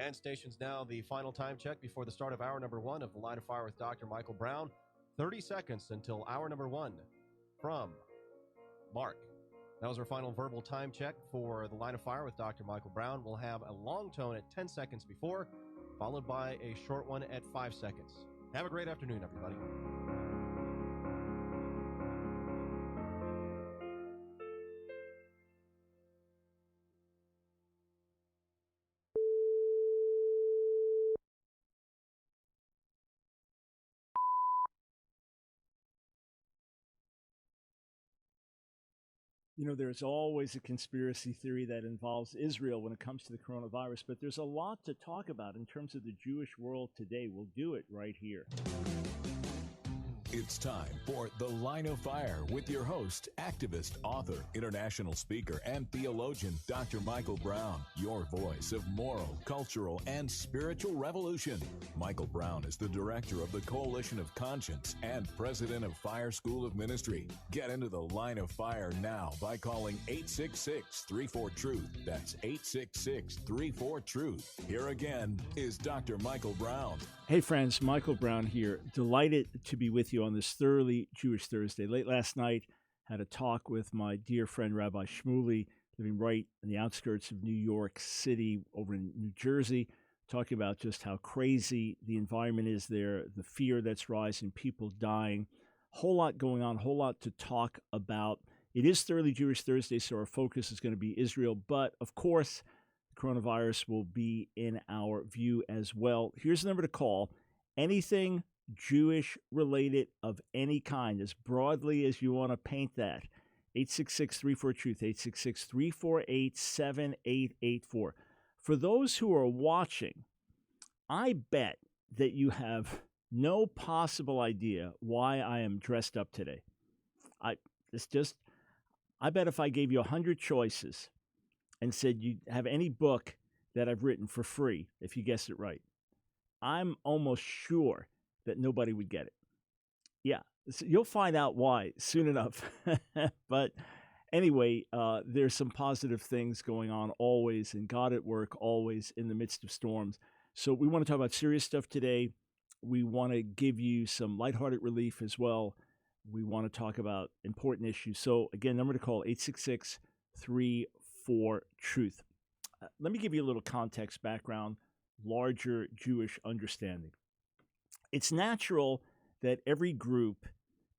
And stations now the final time check before the start of hour number one of The Line of Fire with Dr. Michael Brown. 30 seconds until hour number one from Mark. That was our final verbal time check for The Line of Fire with Dr. Michael Brown. We'll have a long tone at 10 seconds before, followed by a short one at 5 seconds. Have a great afternoon, everybody. You know, there's always a conspiracy theory that involves Israel when it comes to the coronavirus, but there's a lot to talk about in terms of the Jewish world today. We'll do it right here. It's time for The Line of Fire with your host, activist, author, international speaker, and theologian, Dr. Michael Brown, your voice of moral, cultural, and spiritual revolution. Michael Brown is the director of the Coalition of Conscience and president of Fire School of Ministry. Get into The Line of Fire now by calling 866-34-TRUTH. That's 866-34-TRUTH. Here again is Dr. Michael Brown. Hey friends, Michael Brown here. Delighted to be with you on this Thoroughly Jewish Thursday. Late last night, had a talk with my dear friend Rabbi Shmuley, living right in the outskirts of New York City, over in New Jersey, talking about just how crazy the environment is there, the fear that's rising, people dying, whole lot going on, whole lot to talk about. It is Thoroughly Jewish Thursday, so our focus is going to be Israel, but of course, coronavirus will be in our view as well. Here's the number to call. Anything Jewish related of any kind, as broadly as you want to paint that. 866-34-TRUTH, 866-348-7884. For those who are watching, I bet that you have no possible idea why I am dressed up today. I bet if I gave you 100 choices and said you have any book that I've written for free, if you guessed it right, I'm almost sure that nobody would get it. Yeah, so you'll find out why soon enough. But anyway, there's some positive things going on always, and God at work always in the midst of storms. So we want to talk about serious stuff today. We want to give you some lighthearted relief as well. We want to talk about important issues. So again, number to call, 866-34-TRUTH. Let me give you a little context, background, larger Jewish understanding. It's natural that every group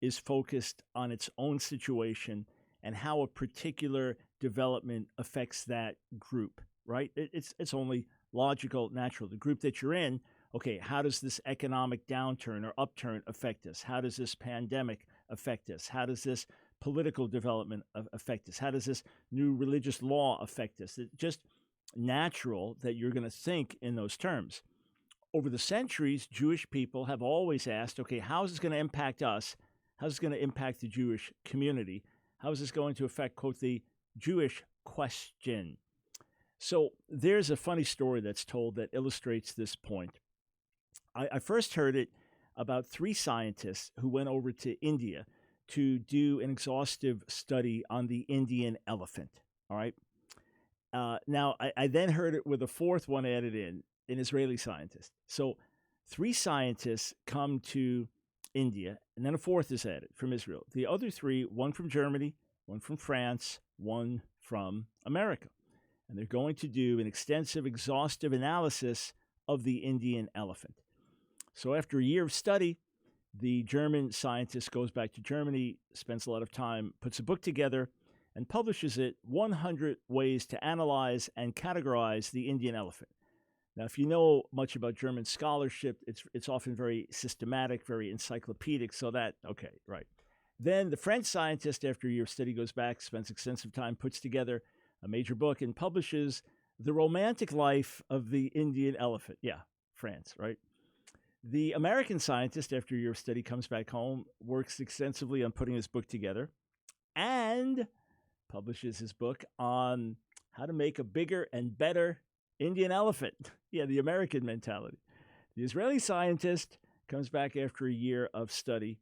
is focused on its own situation and how a particular development affects that group, right? It's only logical, natural. The group that you're in, okay, how does this economic downturn or upturn affect us? How does this pandemic affect us? How does this political development affect us? How does this new religious law affect us? It's just natural that you're going to think in those terms. Over the centuries, Jewish people have always asked, okay, how is this going to impact us? How is this going to impact the Jewish community? How is this going to affect, quote, the Jewish question? So there's a funny story that's told that illustrates this point. I first heard it about 3 scientists who went over to India to do an exhaustive study on the Indian elephant, all right? Now, I then heard it with a 4th one added in, an Israeli scientist. So 3 scientists come to India, and then a 4th is added from Israel. The other 3, one from Germany, one from France, one from America. And they're going to do an extensive, exhaustive analysis of the Indian elephant. So after a year of study, the German scientist goes back to Germany, spends a lot of time, puts a book together, and publishes it, 100 Ways to Analyze and Categorize the Indian Elephant. Now, if you know much about German scholarship, it's often very systematic, very encyclopedic, so that, okay, right. Then the French scientist, after a year of study, goes back, spends extensive time, puts together a major book, and publishes The Romantic Life of the Indian Elephant. Yeah, France, right? The American scientist, after a year of study, comes back home, works extensively on putting his book together, and publishes his book on how to make a bigger and better Indian elephant. Yeah, the American mentality. The Israeli scientist comes back after a year of study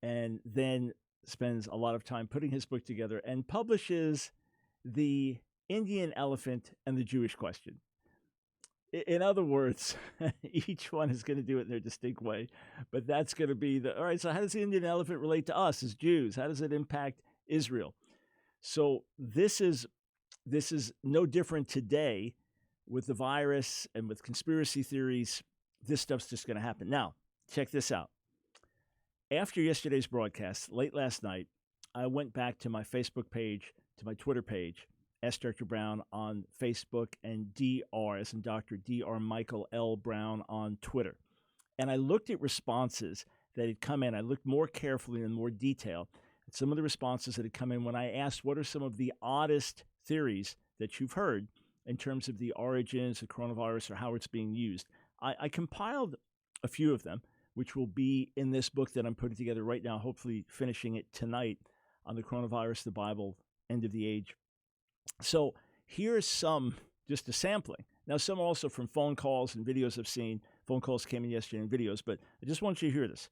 and then spends a lot of time putting his book together and publishes The Indian Elephant and the Jewish Question. In other words, each one is going to do it in their distinct way, but that's going to be all right. So how does the Indian elephant relate to us as Jews? How does it impact Israel? So this is no different today with the virus and with conspiracy theories. This stuff's just going to happen. Now, check this out. After yesterday's broadcast, late last night, I went back to my Facebook page, to my Twitter page, Ask Dr. Brown on Facebook, and Dr. as in Dr. Dr. Michael L. Brown on Twitter. And I looked at responses that had come in. I looked more carefully and in more detail at some of the responses that had come in when I asked what are some of the oddest theories that you've heard in terms of the origins of coronavirus or how it's being used. I compiled a few of them, which will be in this book that I'm putting together right now, hopefully finishing it tonight on the coronavirus, the Bible, end of the age. So here's some, just a sampling. Now, some also from phone calls and videos I've seen. Phone calls came in yesterday and videos, but I just want you to hear this.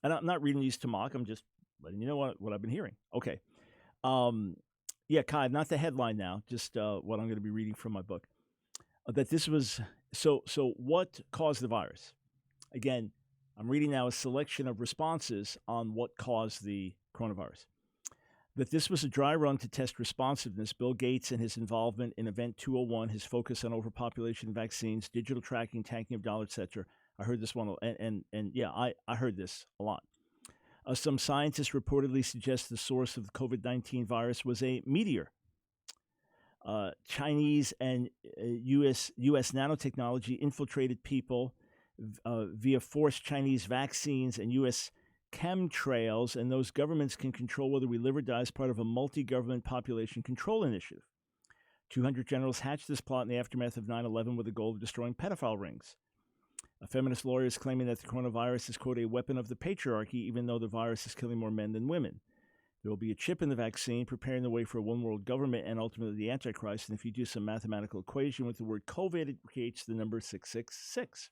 And I'm not reading these to mock. I'm just letting you know what I've been hearing. Okay. Yeah, Kai, not the headline now, just what I'm going to be reading from my book. That this was, so what caused the virus? Again, I'm reading now a selection of responses on what caused the coronavirus. That this was a dry run to test responsiveness. Bill Gates and his involvement in Event 201, his focus on overpopulation, vaccines, digital tracking, tanking of dollars, etc. I heard this one, and yeah, I heard this a lot. Some scientists reportedly suggest the source of the COVID-19 virus was a meteor. Chinese and U.S. nanotechnology infiltrated people via forced Chinese vaccines and U.S. chemtrails, and those governments can control whether we live or die as part of a multi-government population control initiative. 200 generals hatched this plot in the aftermath of 9/11 with the goal of destroying pedophile rings. A feminist lawyer is claiming that the coronavirus is, quote, a weapon of the patriarchy, even though the virus is killing more men than women. There will be a chip in the vaccine preparing the way for a one-world government and ultimately the Antichrist, and if you do some mathematical equation with the word COVID, it creates the number 666.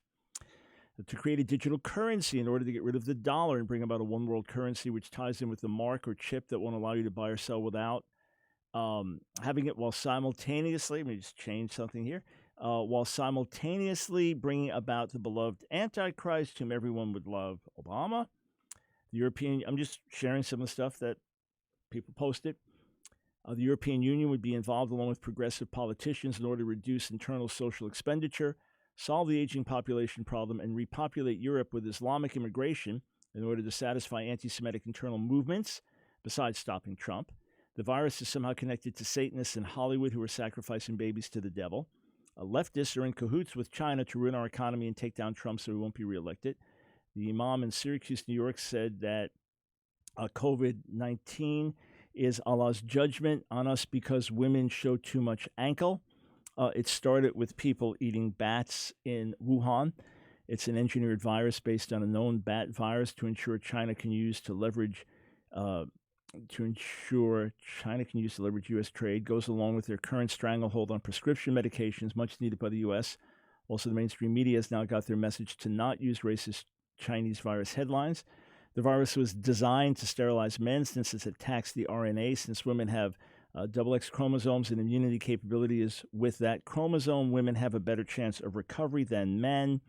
To create a digital currency in order to get rid of the dollar and bring about a one-world currency which ties in with the mark or chip that won't allow you to buy or sell without having it, while simultaneously, let me just change something here, while simultaneously bringing about the beloved Antichrist, whom everyone would love, Obama. The European, I'm just sharing some of the stuff that people posted. The European Union would be involved along with progressive politicians in order to reduce internal social expenditure, solve the aging population problem, and repopulate Europe with Islamic immigration in order to satisfy anti-Semitic internal movements, besides stopping Trump. The virus is somehow connected to Satanists in Hollywood who are sacrificing babies to the devil. Leftists are in cahoots with China to ruin our economy and take down Trump so he won't be reelected. The imam in Syracuse, New York, said that COVID-19 is Allah's judgment on us because women show too much ankle. It started with people eating bats in Wuhan. It's an engineered virus based on a known bat virus to ensure China can use to leverage U.S. trade. Goes along with their current stranglehold on prescription medications, much needed by the U.S. Also, the mainstream media has now got their message to not use racist Chinese virus headlines. The virus was designed to sterilize men since it attacks the RNA. Since women have double X chromosomes and immunity capability is with that chromosome, women have a better chance of recovery than men.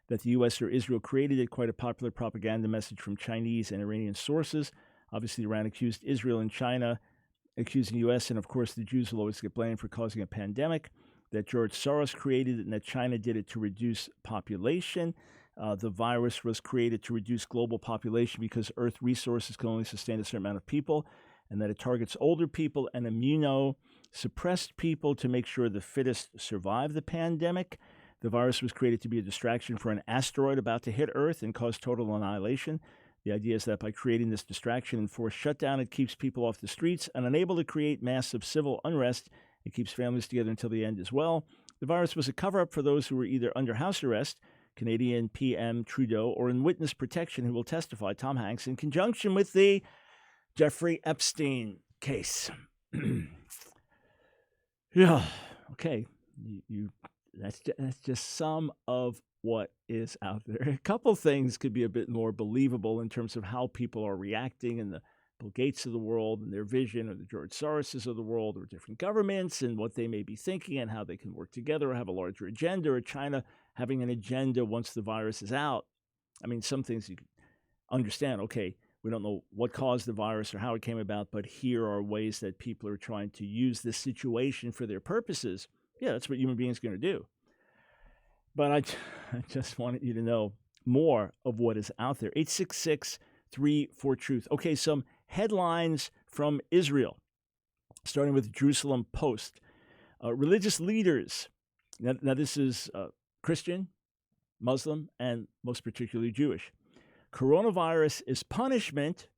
That the U.S. or Israel created it, quite a popular propaganda message from Chinese and Iranian sources. Obviously, Iran accused Israel and China, accusing the U.S., and of course the Jews will always get blamed for causing a pandemic. That George Soros created it and that China did it to reduce population. The virus was created to reduce global population because Earth resources can only sustain a certain amount of people, and that it targets older people and immunosuppressed people to make sure the fittest survive the pandemic. The virus was created to be a distraction for an asteroid about to hit Earth and cause total annihilation. The idea is that by creating this distraction and forced shutdown, it keeps people off the streets and unable to create massive civil unrest. It keeps families together until the end as well. The virus was a cover-up for those who were either under house arrest, Canadian PM Trudeau, or in witness protection who will testify, Tom Hanks, in conjunction with the Jeffrey Epstein case. Yeah, okay. That's just some of what is out there. A couple things could be a bit more believable in terms of how people are reacting and Bill Gates of the world and their vision, or the George Soroses of the world, or different governments and what they may be thinking and how they can work together or have a larger agenda, or China having an agenda once the virus is out. I mean, some things you can understand. Okay, we don't know what caused the virus or how it came about, but here are ways that people are trying to use this situation for their purposes. Yeah, that's what human beings are going to do. But I just wanted you to know more of what is out there. 866-34-TRUTH. Okay, some headlines from Israel, starting with Jerusalem Post. Religious leaders, now this is Christian, Muslim, and most particularly Jewish. Coronavirus is punishment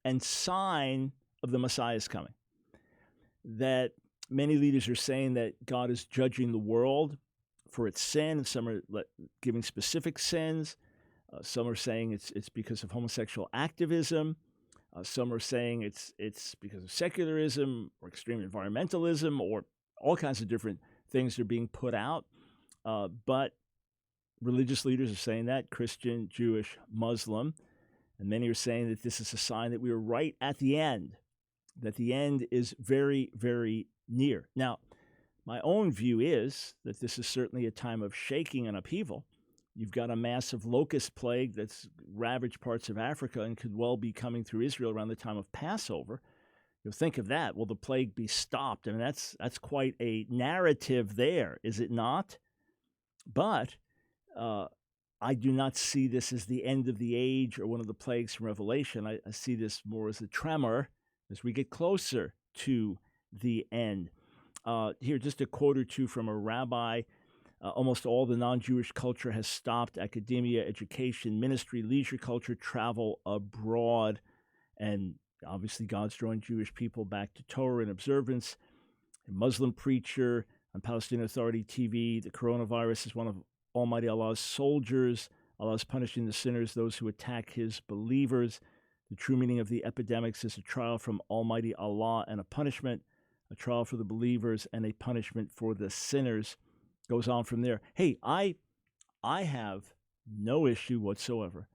and sign of the Messiah's coming. That many leaders are saying that God is judging the world for its sin, and some are giving specific sins. Some are saying it's because of homosexual activism. Some are saying it's because of secularism or extreme environmentalism, or all kinds of different things are being put out. But religious leaders are saying that, Christian, Jewish, Muslim, and many are saying that this is a sign that we are right at the end, that the end is very, very near. Now, my own view is that this is certainly a time of shaking and upheaval. You've got a massive locust plague that's ravaged parts of Africa and could well be coming through Israel around the time of Passover. You'll think of that. Will the plague be stopped? I mean, that's quite a narrative there, is it not? But I do not see this as the end of the age or one of the plagues from Revelation. I see this more as a tremor as we get closer to the end. Here, just a quote or two from a rabbi. Almost all the non-Jewish culture has stopped: academia, education, ministry, leisure culture, travel abroad. And obviously God's drawing Jewish people back to Torah and observance. A Muslim preacher on Palestinian Authority TV: the coronavirus is one of Almighty Allah's soldiers. Allah is punishing the sinners, those who attack his believers. The true meaning of the epidemics is a trial from Almighty Allah and a punishment, a trial for the believers and a punishment for the sinners. Goes on from there. Hey, I have no issue whatsoever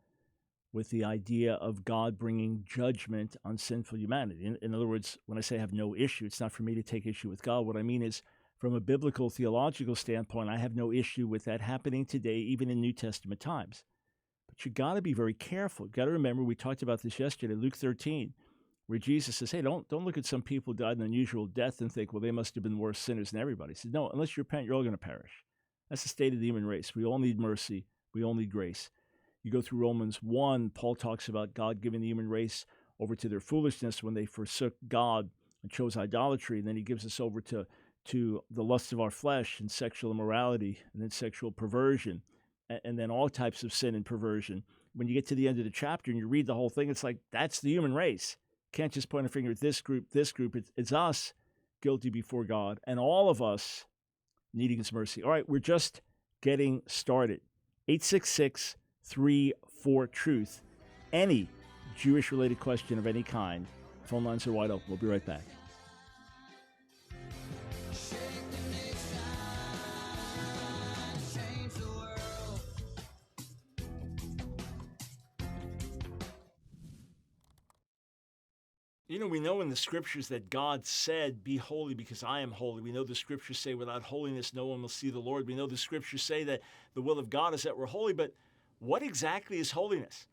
with the idea of God bringing judgment on sinful humanity. In other words, when I say I have no issue, it's not for me to take issue with God. What I mean is, from a biblical theological standpoint, I have no issue with that happening today, even in New Testament times. But you got to be very careful. You got to remember, we talked about this yesterday, Luke 13, where Jesus says, hey, don't look at some people who died an unusual death and think, well, they must have been worse sinners than everybody. He said, no, unless you repent, you're all going to perish. That's the state of the human race. We all need mercy. We all need grace. You go through Romans 1, Paul talks about God giving the human race over to their foolishness when they forsook God and chose idolatry. And then he gives us over to the lust of our flesh and sexual immorality and then sexual perversion and then all types of sin and perversion. When you get to the end of the chapter and you read the whole thing, it's like, that's the human race. Can't just point a finger at this group. It's us guilty before God, and all of us needing his mercy. All right, we're just getting started. 866-34-TRUTH. Any Jewish-related question of any kind. Phone lines are wide open. We'll be right back. You know, we know in the scriptures that God said, be holy because I am holy. We know the scriptures say without holiness no one will see the Lord. We know the scriptures say that the will of God is that we're holy, but what exactly is holiness?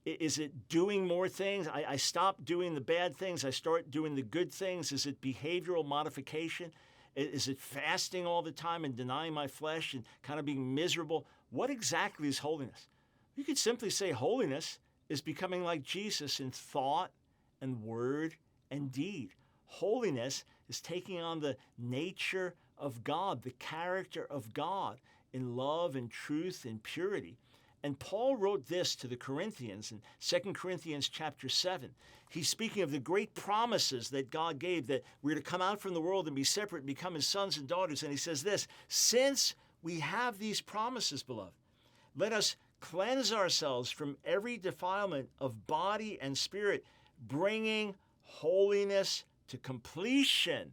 Is it doing more things? I stop doing the bad things. I start doing the good things. Is it behavioral modification? Is it fasting all the time and denying my flesh and kind of being miserable? What exactly is holiness? You could simply say holiness is becoming like Jesus in thought and word and deed. Holiness is taking on the nature of God, the character of God in love and truth and purity. And Paul wrote this to the Corinthians in 2 Corinthians chapter 7. He's speaking of the great promises that God gave, that we're to come out from the world and be separate and become his sons and daughters. And he says this: since we have these promises, beloved, let us cleanse ourselves from every defilement of body and spirit, bringing holiness to completion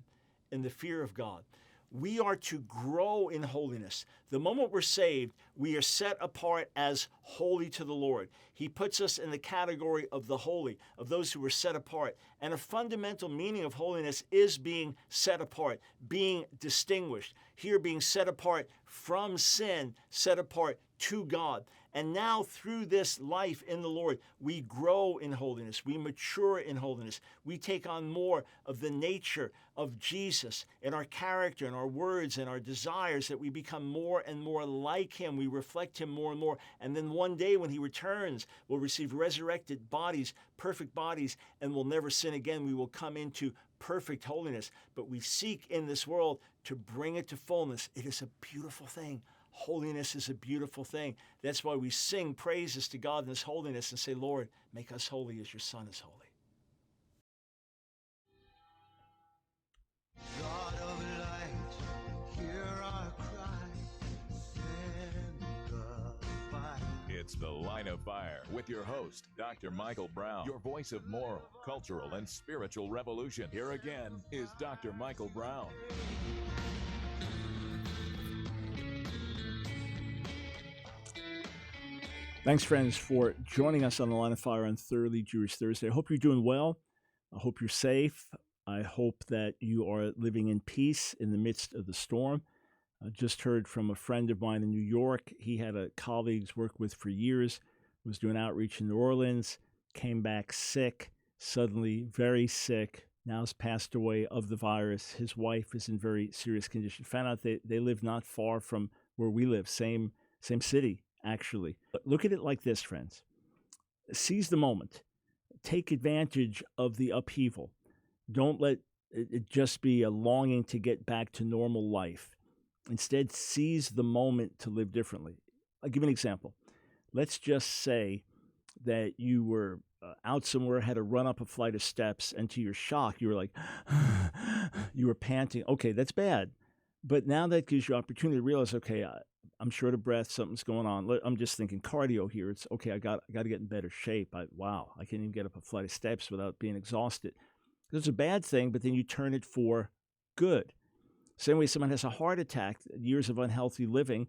in the fear of God. we are to grow in holiness. The moment we're saved, we are set apart as holy to the Lord. He puts us in the category of the holy, of those who were set apart. And a fundamental meaning of holiness is being set apart, being distinguished. Here, being set apart from sin, set apart to God. And now through this life in the Lord, we grow in holiness. We mature in holiness. We take on more of the nature of Jesus in our character, in our words, and our desires, that we become more and more like him. We reflect him more and more. And then one day when he returns, we'll receive resurrected bodies, perfect bodies, and we'll never sin again. We will come into perfect holiness. But we seek in this world to bring it to fullness. It is a beautiful thing. Holiness is a beautiful thing. That's why we sing praises to God in his holiness and say, Lord, make us holy as your Son is holy. God of light, hear our cry, send the fire. It's The Line of Fire with your host, Dr. Michael Brown, your voice of moral, cultural, and spiritual revolution. Here again is Dr. Michael Brown. Thanks, friends, for joining us on The Line of Fire on Thoroughly Jewish Thursday. I hope you're doing well. I hope you're safe. I hope that you are living in peace in the midst of the storm. I just heard from a friend of mine in New York. He had a colleague he's worked with for years, was doing outreach in New Orleans, came back sick, suddenly very sick, now has passed away of the virus. His wife is in very serious condition. Found out they live not far from where we live, same city, actually. But look at it like this, friends. Seize the moment. Take advantage of the upheaval. Don't let it just be a longing to get back to normal life. Instead, seize the moment to live differently. I'll give you an example. Let's just say that you were out somewhere, had to run up a flight of steps, and to your shock, you were like, you were panting. Okay, that's bad. But now that gives you opportunity to realize, okay, I'm short of breath, something's going on. I'm just thinking cardio here. It's okay, I got to get in better shape. I can't even get up a flight of steps without being exhausted. It's a bad thing, but then you turn it for good. Same way someone has a heart attack, years of unhealthy living,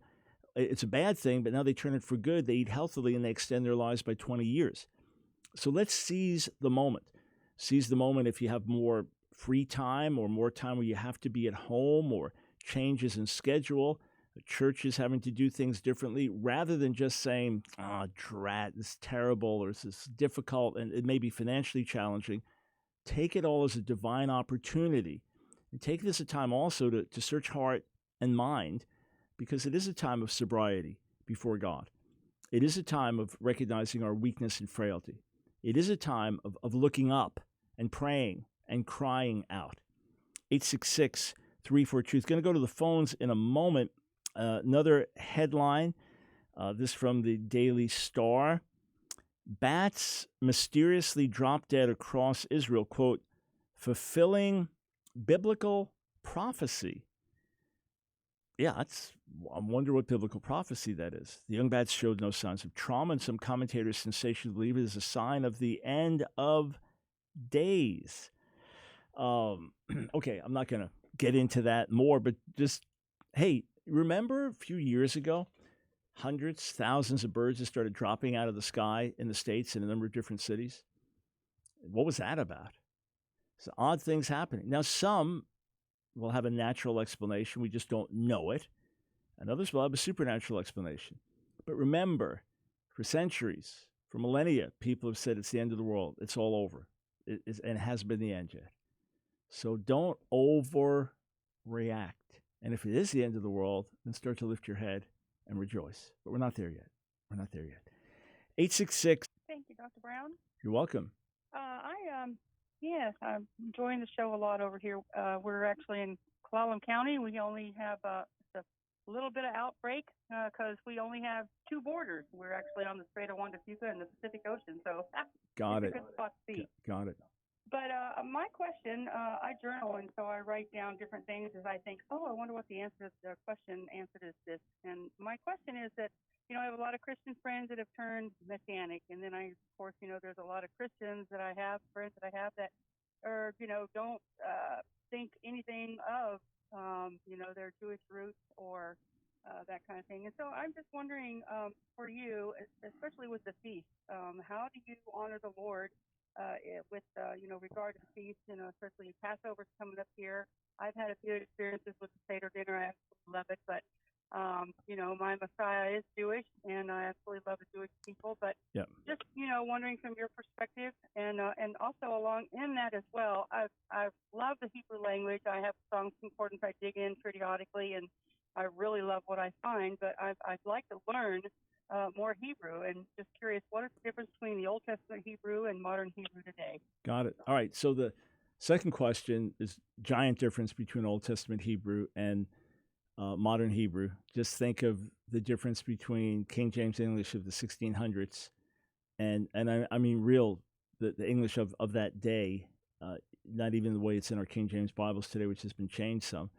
it's a bad thing, but now they turn it for good. They eat healthily and they extend their lives by 20 years. So let's seize the moment. Seize the moment if you have more free time or more time where you have to be at home or changes in schedule, churches having to do things differently, rather than just saying, drat, this is terrible or this is difficult and it may be financially challenging. Take it all as a divine opportunity. And take this a time also to search heart and mind, because it is a time of sobriety before God. It is a time of recognizing our weakness and frailty. It is a time of looking up and praying and crying out. 866-34-TRUTH. Going to go to the phones in a moment. Another headline, this from the Daily Star. Bats mysteriously drop dead across Israel, quote, fulfilling biblical prophecy. Yeah, I wonder what biblical prophecy that is. The young bats showed no signs of trauma, and some commentators sensationally believe it is a sign of the end of days. Okay, I'm not going to get into that more, but just, hey, remember a few years ago, hundreds, thousands of birds just started dropping out of the sky in the States in a number of different cities? What was that about? So odd things happening. Now, some will have a natural explanation. We just don't know it. And others will have a supernatural explanation. But remember, for centuries, for millennia, people have said it's the end of the world. It's all over. And it hasn't been the end yet. So don't overreact. And if it is the end of the world, then start to lift your head and rejoice. But we're not there yet. We're not there yet. 866. Thank you, Dr. Brown. You're welcome. Yes, I'm enjoying the show a lot over here. We're actually in Clallam County. We only have a little bit of outbreak because we only have two borders. We're actually on the Strait of Juan de Fuca and the Pacific Ocean, so Got it. It's a good spot to be. Got it. But my question, I journal, and so I write down different things as I think, I wonder what the question answered is this. And my question is that, I have a lot of Christian friends that have turned Messianic. And then of course, there's a lot of Christians friends that I have that are, don't think anything of their Jewish roots or that kind of thing. And so I'm just wondering for you, especially with the feast, how do you honor the Lord with regard to the feast? Especially Passover's coming up here. I've had a few experiences with the Seder dinner. I absolutely love it, but my Messiah is Jewish, and I absolutely love the Jewish people. But just wondering from your perspective, and also along in that as well, I've loved the Hebrew language. I have Strong's Concordance I dig in periodically, and I really love what I find. But I'd like to learn more Hebrew, and just curious, what is the difference between the Old Testament Hebrew and modern Hebrew today? Got it. All right. So the second question is giant difference between Old Testament Hebrew and modern Hebrew. Just think of the difference between King James English of the 1600s and I mean the English of that day, not even the way it's in our King James Bibles today, which has been changed some.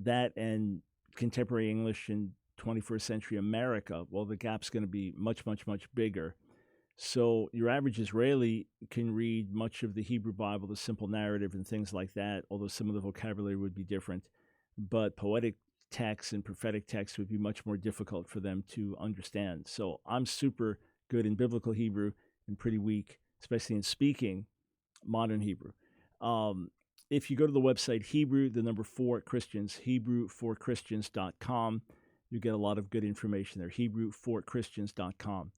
That and contemporary English in 21st century America, well, the gap's going to be much, much, much bigger. So your average Israeli can read much of the Hebrew Bible, the simple narrative and things like that, although some of the vocabulary would be different. But poetic texts and prophetic texts would be much more difficult for them to understand. So I'm super good in biblical Hebrew and pretty weak, especially in speaking modern Hebrew. If you go to the website Hebrew, the number 4 Christians, Hebrew4Christians.com, you get a lot of good information there, Hebrew4Christians.com.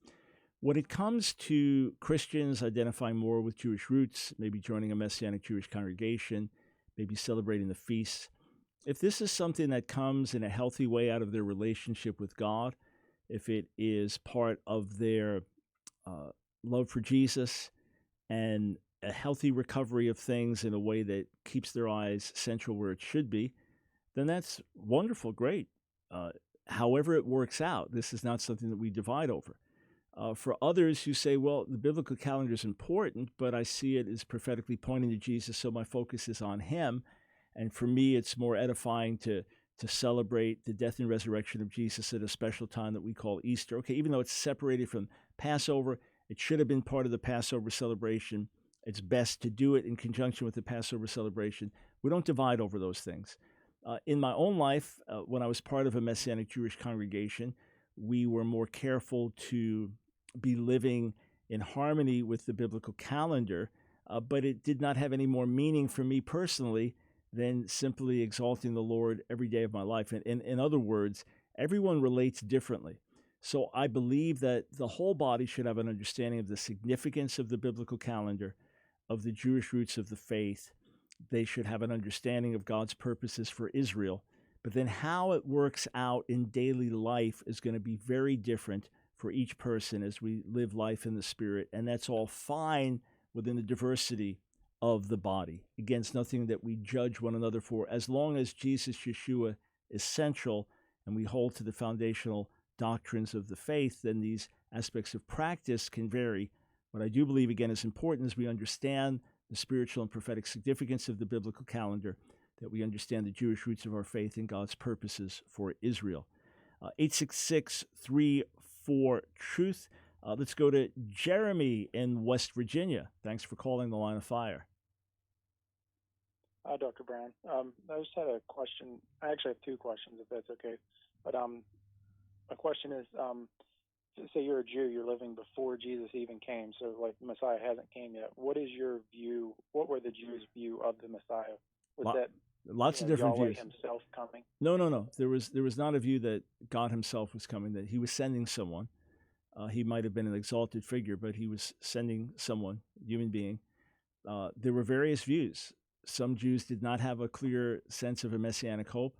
When it comes to Christians identifying more with Jewish roots, maybe joining a Messianic Jewish congregation, maybe celebrating the feasts, if this is something that comes in a healthy way out of their relationship with God, if it is part of their love for Jesus and a healthy recovery of things in a way that keeps their eyes central where it should be, then that's wonderful, great. However it works out, this is not something that we divide over. For others who say, well, the biblical calendar is important, but I see it as prophetically pointing to Jesus, so my focus is on him. And for me, it's more edifying to celebrate the death and resurrection of Jesus at a special time that we call Easter. Okay, even though it's separated from Passover, it should have been part of the Passover celebration. It's best to do it in conjunction with the Passover celebration. We don't divide over those things. In my own life, when I was part of a Messianic Jewish congregation, we were more careful to be living in harmony with the biblical calendar, but it did not have any more meaning for me personally than simply exalting the Lord every day of my life. And in other words, everyone relates differently. So I believe that the whole body should have an understanding of the significance of the biblical calendar, of the Jewish roots of the faith. They should have an understanding of God's purposes for Israel. But then how it works out in daily life is going to be very different for each person as we live life in the Spirit. And that's all fine within the diversity of the body. Again, it's nothing that we judge one another for. As long as Jesus, Yeshua, is central and we hold to the foundational doctrines of the faith, then these aspects of practice can vary. What I do believe, again, is important is we understand the spiritual and prophetic significance of the biblical calendar, that we understand the Jewish roots of our faith and God's purposes for Israel. 866-34-TRUTH. Let's go to Jeremy in West Virginia. Thanks for calling the Line of Fire. Hi, Dr. Brown. I just had a question. I actually have two questions, if that's okay. But my question is, say you're a Jew, you're living before Jesus even came, so like the Messiah hasn't came yet. What is your view? What were the Jews' view of the Messiah? Was that lots of different Yahweh views? Himself coming? No. There was not a view that God Himself was coming, that He was sending someone. He might have been an exalted figure, but He was sending someone, human being. There were various views. Some Jews did not have a clear sense of a messianic hope.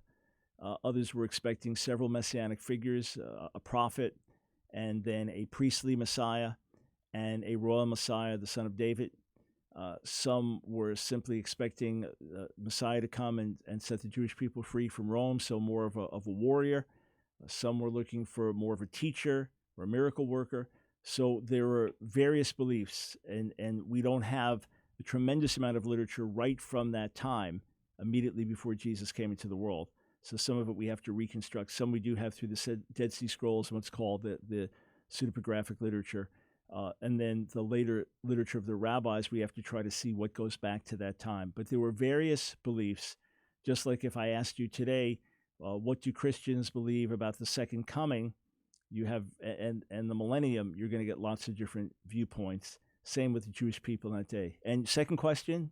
Others were expecting several messianic figures, a prophet, and then a priestly Messiah, and a royal Messiah, the son of David. Some were simply expecting Messiah to come and set the Jewish people free from Rome, so more of a warrior. Some were looking for more of a teacher or a miracle worker. So there were various beliefs, and we don't have a tremendous amount of literature right from that time, immediately before Jesus came into the world. So some of it we have to reconstruct. Some we do have through the Dead Sea Scrolls, what's called the pseudepigraphic literature. And then the later literature of the rabbis, we have to try to see what goes back to that time. But there were various beliefs Just like if I asked you today, what do Christians believe about the second coming? You have and the millennium. You're going to get lots of different viewpoints. Same with the Jewish people in that day. And second question.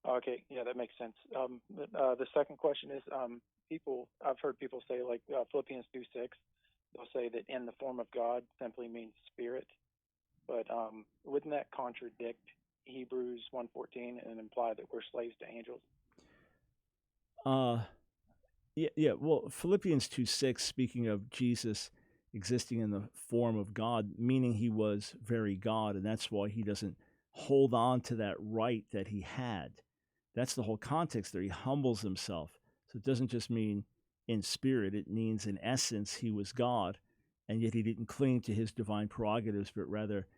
Okay, yeah, that makes sense. The second question is, I've heard people say, like Philippians 2:6, they'll say that in the form of God simply means spirit, but wouldn't that contradict Hebrews 1:14 and imply that we're slaves to angels? Yeah. Well, Philippians 2:6, speaking of Jesus existing in the form of God, meaning he was very God, and that's why he doesn't hold on to that right that he had. That's the whole context there. He humbles himself. So it doesn't just mean in spirit, it means in essence he was God, and yet he didn't cling to his divine prerogatives, but rather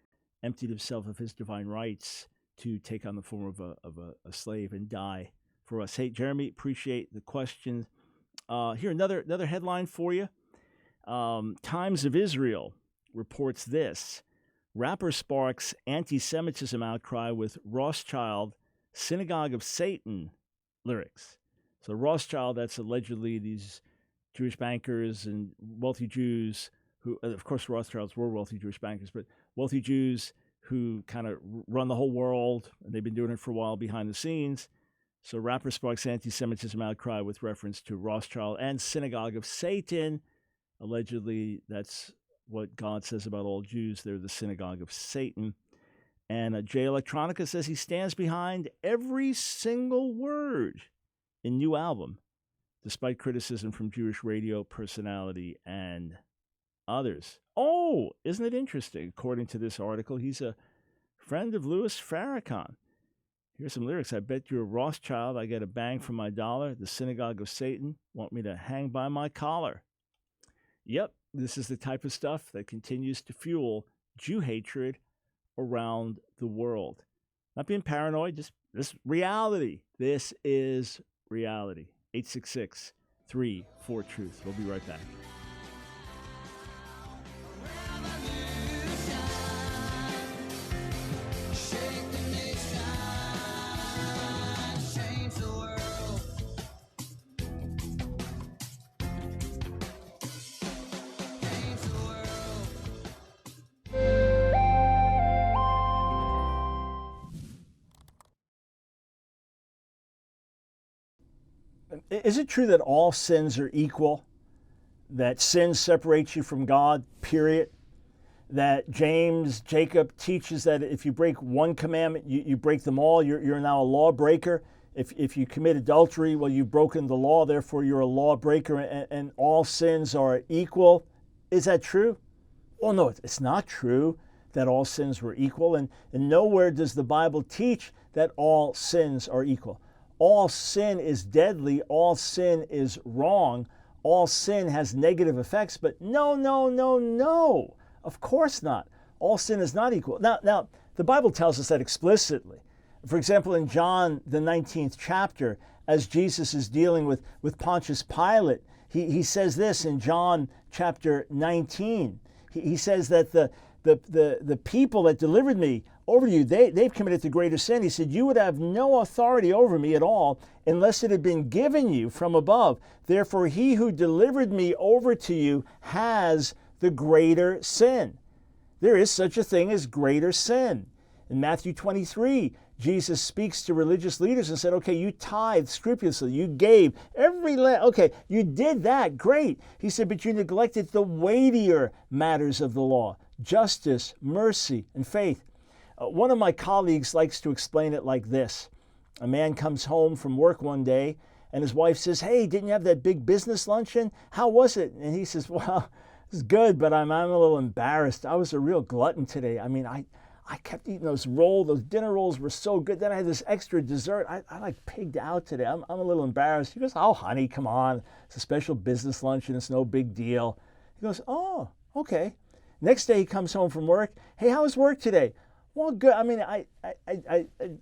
emptied himself of his divine rights to take on the form of a slave and die for us. Hey, Jeremy, appreciate the question. Here, another headline for you. Times of Israel reports this. Rapper sparks anti-Semitism outcry with Rothschild Synagogue of Satan lyrics. So Rothschild, that's allegedly these Jewish bankers and wealthy Jews who, of course, Rothschilds were wealthy Jewish bankers, but wealthy Jews who kind of run the whole world, and they've been doing it for a while behind the scenes. So rapper sparks anti-Semitism outcry with reference to Rothschild and Synagogue of Satan. Allegedly, that's what God says about all Jews. They're the synagogue of Satan. And Jay Electronica says he stands behind every single word in new album, despite criticism from Jewish radio personality and others. Oh, isn't it interesting? According to this article, he's a friend of Louis Farrakhan. Here's some lyrics. I bet you're a Rothschild. I get a bang for my dollar. The synagogue of Satan want me to hang by my collar. Yep, this is the type of stuff that continues to fuel Jew hatred around the world. Not being paranoid, just this reality. This is reality. 866-34-TRUTH. We'll be right back. Is it true that all sins are equal? That sin separates you from God, period? That Jacob teaches that if you break one commandment, you break them all. You're now a lawbreaker. If you commit adultery, well, you've broken the law, therefore you're a lawbreaker, and all sins are equal. Is that true? Well, no, it's not true that all sins were equal, and nowhere does the Bible teach that all sins are equal. All sin is deadly, all sin is wrong, all sin has negative effects, but no, of course not. All sin is not equal. Now, the Bible tells us that explicitly. For example, in John, the 19th chapter, as Jesus is dealing with Pontius Pilate, he says this in John chapter 19. He says that the people that delivered me over to you, they've committed the greater sin. He said, you would have no authority over me at all unless it had been given you from above. Therefore, he who delivered me over to you has the greater sin. There is such a thing as greater sin. In Matthew 23, Jesus speaks to religious leaders and said, okay, you tithed scrupulously, you gave okay, you did that, great. He said, but you neglected the weightier matters of the law, justice, mercy, and faith. One of my colleagues likes to explain it like this. A man comes home from work one day and his wife says, hey, didn't you have that big business luncheon? How was it? And he says, well, it was good, but I'm a little embarrassed. I was a real glutton today. I mean, I kept eating those dinner rolls were so good. Then I had this extra dessert. I like pigged out today. I'm a little embarrassed. He goes, oh, honey, come on. It's a special business luncheon. It's no big deal. He goes, oh, okay. Next day he comes home from work. Hey, how was work today? Well, good. I mean, I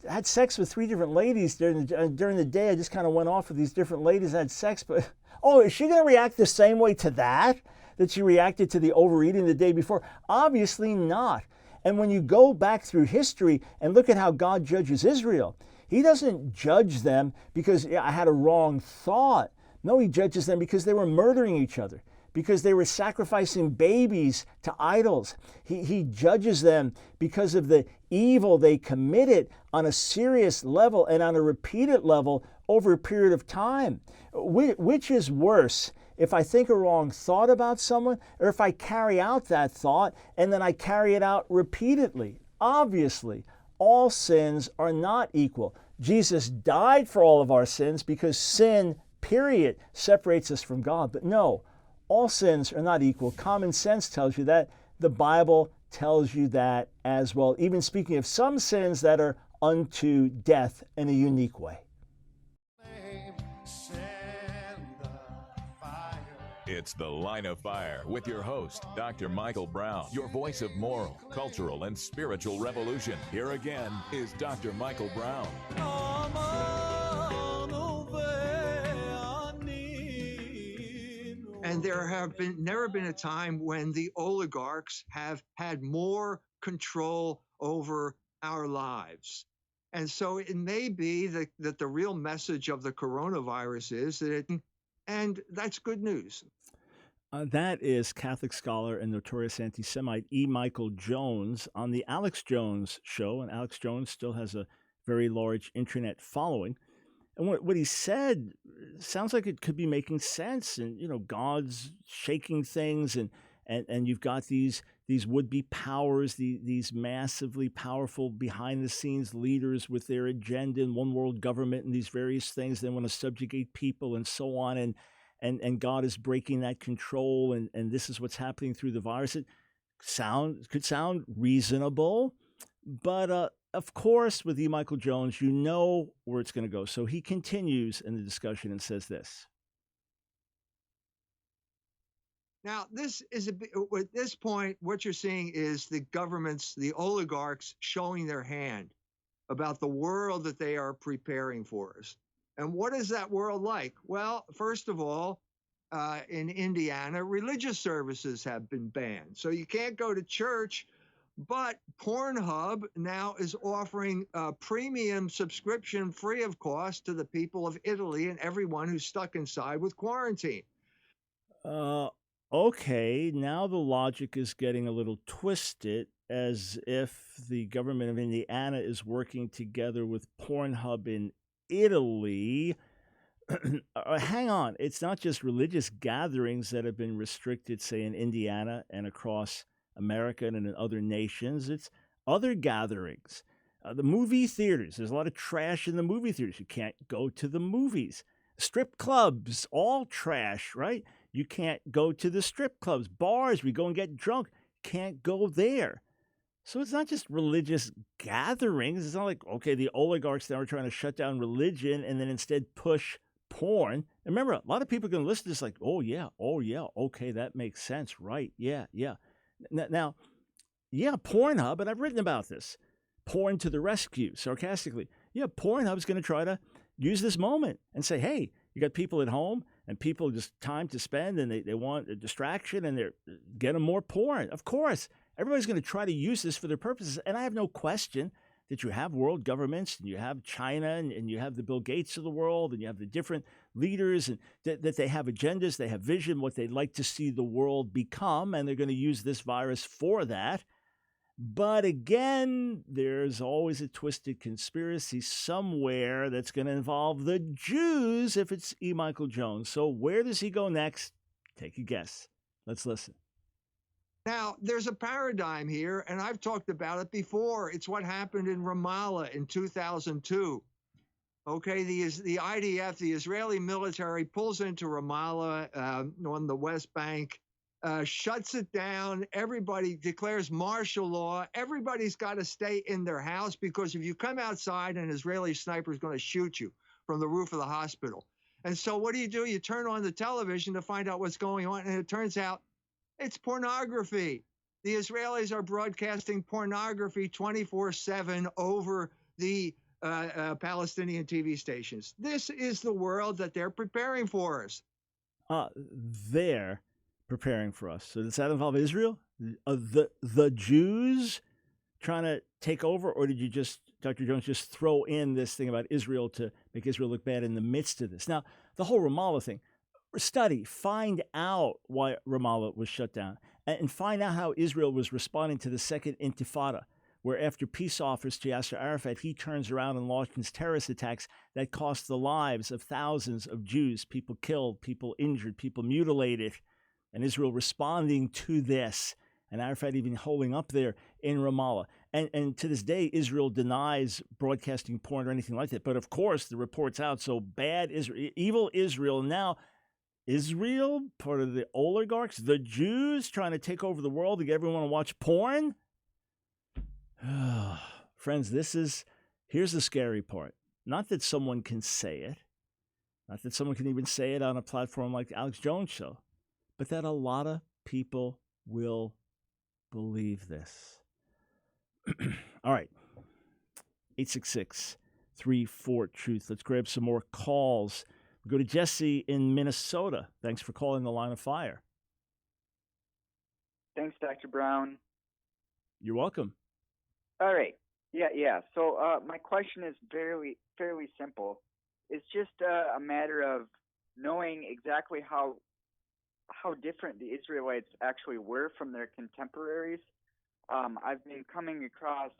had sex with 3 different ladies during the day. I just kind of went off with these different ladies. I had sex, but, oh, is she going to react the same way to that she reacted to the overeating the day before? Obviously not. And when you go back through history and look at how God judges Israel, He doesn't judge them because I had a wrong thought. No, he judges them because they were murdering each other, because they were sacrificing babies to idols. He judges them because of the evil they committed on a serious level and on a repeated level over a period of time. Which is worse, if I think a wrong thought about someone, or if I carry out that thought and then I carry it out repeatedly? Obviously, all sins are not equal. Jesus died for all of our sins because sin, period, separates us from God. But no, all sins are not equal. Common sense tells you that. The Bible tells you that as well, even speaking of some sins that are unto death in a unique way. It's The Line of Fire with your host, Dr. Michael Brown, your voice of moral, cultural, and spiritual revolution. Here again is Dr. Michael Brown. And there have never been a time when the oligarchs have had more control over our lives. And so it may be that the real message of the coronavirus is and that's good news. That is Catholic scholar and notorious anti-Semite E. Michael Jones on the Alex Jones show. And Alex Jones still has a very large internet following. And what he said sounds like it could be making sense. And, God's shaking things, and you've got these would-be powers, these massively powerful behind-the-scenes leaders with their agenda and one world government and these various things. They want to subjugate people and so on. And God is breaking that control, and this is what's happening through the virus. It could sound reasonable, but of course, with E. Michael Jones, you know where it's going to go. So he continues in the discussion and says this. Now, at this point, what you're seeing is the governments, the oligarchs, showing their hand about the world that they are preparing for us. And what is that world like? Well, first of all, in Indiana, religious services have been banned. So you can't go to church, but Pornhub now is offering a premium subscription free of cost to the people of Italy and everyone who's stuck inside with quarantine. Okay, now the logic is getting a little twisted, as if the government of Indiana is working together with Pornhub in Italy. Hang on, it's not just religious gatherings that have been restricted, say, in Indiana and across America and in other nations. It's other gatherings. The movie theaters, there's a lot of trash in the movie theaters. You can't go to the movies. Strip clubs, all trash, right? You can't go to the strip clubs. Bars, we go and get drunk. Can't go there. So it's not just religious gatherings. It's not like, okay, the oligarchs now are trying to shut down religion and then instead push porn. And remember, a lot of people are going to listen to this like, oh yeah, okay, that makes sense, right? Yeah. Now, Pornhub, and I've written about this, porn to the rescue, sarcastically. Yeah, Pornhub's going to try to use this moment and say, hey, you got people at home and people just time to spend and they want a distraction and they're get them more porn. Of course, everybody's going to try to use this for their purposes. And I have no question that you have world governments and you have China and you have the Bill Gates of the world and you have the different leaders and that they have agendas, they have vision, what they'd like to see the world become, and they're going to use this virus for that. But again, there's always a twisted conspiracy somewhere that's going to involve the Jews if it's E. Michael Jones. So where does he go next? Take a guess. Let's listen. Now, there's a paradigm here, and I've talked about it before. It's what happened in Ramallah in 2002. Okay, the IDF, the Israeli military, pulls into Ramallah on the West Bank, shuts it down. Everybody declares martial law. Everybody's got to stay in their house because if you come outside, an Israeli sniper is going to shoot you from the roof of the hospital. And so what do? You turn on the television to find out what's going on, and it turns out it's pornography. The Israelis are broadcasting pornography 24/7 over the Palestinian TV stations. This is the world that they're preparing for us. They're preparing for us. So does that involve Israel? The Jews trying to take over, or did you just Dr. Jones, just throw in this thing about Israel to make Israel look bad in the midst of this. Now, the whole Ramallah thing, find out why Ramallah was shut down, and find out how Israel was responding to the Second Intifada, where after peace offers to Yasser Arafat, he turns around and launches terrorist attacks that cost the lives of thousands of Jews, people killed, people injured, people mutilated, and Israel responding to this, and Arafat even holding up there in Ramallah. And to this day, Israel denies broadcasting porn or anything like that. But of course, the report's out, so bad Israel, evil Israel. Now, Israel, part of the oligarchs, the Jews trying to take over the world to get everyone to watch porn? Friends, here's the scary part. Not that someone can say it, not that someone can even say it on a platform like the Alex Jones Show, but that a lot of people will believe this. All right. 866-34-TRUTH. Let's grab some more calls. We go to Jesse in Minnesota. Thanks for calling the Line of Fire. Thanks, Dr. Brown. You're welcome. All right. Yeah. So my question is fairly simple. It's just a matter of knowing exactly how different the Israelites actually were from their contemporaries. I've been coming across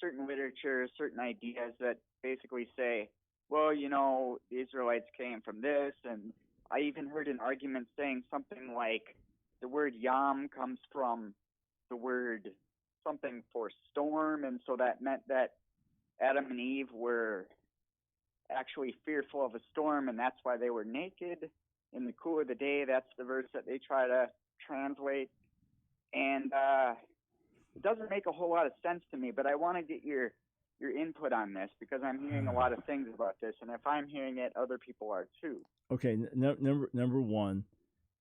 certain literature, certain ideas that basically say, well, the Israelites came from this, and I even heard an argument saying something like the word yam comes from the word something for storm, and so that meant that Adam and Eve were actually fearful of a storm, and that's why they were naked in the cool of the day. That's the verse that they try to translate, and it doesn't make a whole lot of sense to me, but I want to get your input on this because I'm hearing a lot of things about this, and if I'm hearing it, other people are too. Okay, number one,